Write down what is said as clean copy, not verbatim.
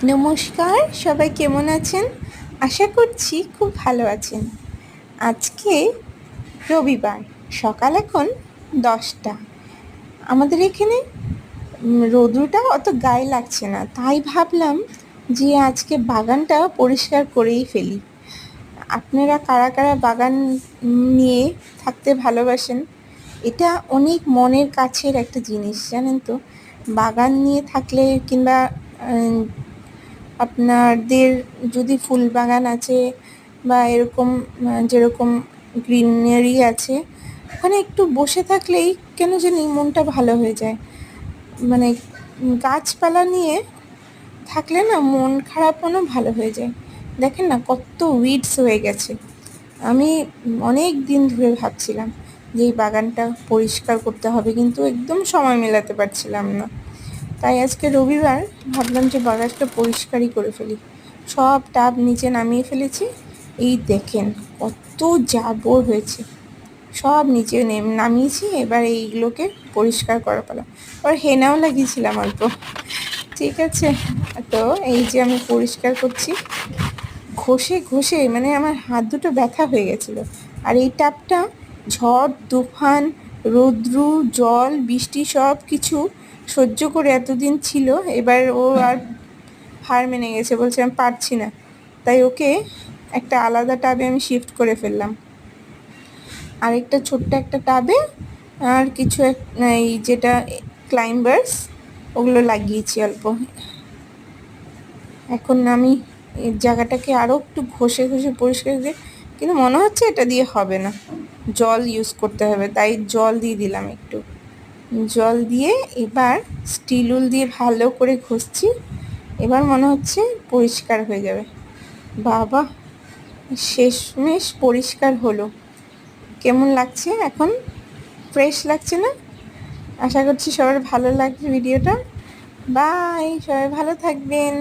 নমস্কার, সবাই কেমন আছেন? আশা করছি খুব ভালো আছেন। আজকে রবিবার, সকাল এখন 10টা। আমাদের এখানে রোদ্রুটা অত গায়ে লাগছে না, তাই ভাবলাম যে আজকে বাগানটা পরিষ্কার করেই ফেলি। আপনারা কারা কারা বাগান নিয়ে থাকতে ভালোবাসেন? এটা অনেক মনের কাছের একটা জিনিস, জানেন তো। বাগান নিয়ে থাকলে কিংবা আপনাদের যদি ফুল বাগান আছে বা এরকম যেরকম গ্রিনারি আছে, ওখানে একটু বসে থাকলেই কেন জানি মনটা ভালো হয়ে যায়। মানে গাছপালা নিয়ে থাকলে না মন খারাপও ভালো হয়ে যায়। দেখেন না কত উইডস হয়ে গেছে। আমি অনেক দিন ধরে ভাবছিলাম যে এই বাগানটা পরিষ্কার করতে হবে, কিন্তু একদম সময় মেলাতে পারছিলাম না। তাই আজকে রবিবার ভাবলাম যে বাগানটা পরিষ্কারই করে ফেলি। সব টাব নিচে নামিয়ে ফেলেছি। এই দেখেন কত জাবর হয়েছে, সব নিচে নামিয়েছি। এবার এইগুলোকে পরিষ্কার করা পালা। আর হেনাও লাগিয়েছিলাম অল্প, ঠিক আছে। তো এই যে আমি পরিষ্কার করছি, ঘষে ঘষে মানে আমার হাত দুটো ব্যথা হয়ে গেছিলো। আর এই টাবটা ঝড় তুফান রৌদ্রু জল বৃষ্টি সব কিছু সহ্য করে এতদিন ছিল। এবার ও আর হার মেনে গেছে, বলছে আমি পারছি না। তাই ওকে একটা আলাদা টাবে আমি শিফট করে ফেললাম, আরেকটা ছোট্ট একটা টাবে। আর কিছু এই যেটা ক্লাইম্বার্স, ওগুলো লাগিয়েছি অল্প। এখন আমি এই জায়গাটাকে আরও একটু ঘষে ঘষে পরিষ্কার করে, কিন্তু মনে হচ্ছে এটা দিয়ে হবে না, জল ইউজ করতে হবে। তাই জল দিয়ে দিলাম একটু। জল দিয়ে এবার স্টিল উল দিয়ে ভালো করে ঘষছি। এবার মনে হচ্ছে পরিষ্কার হয়ে যাবে। বাবা, শেষমেশ পরিষ্কার হলো। কেমন লাগছে এখন? ফ্রেশ লাগছে না? আশা করছি সবার ভালো লাগবে ভিডিওটা। বাই, সবাই ভালো থাকবেন।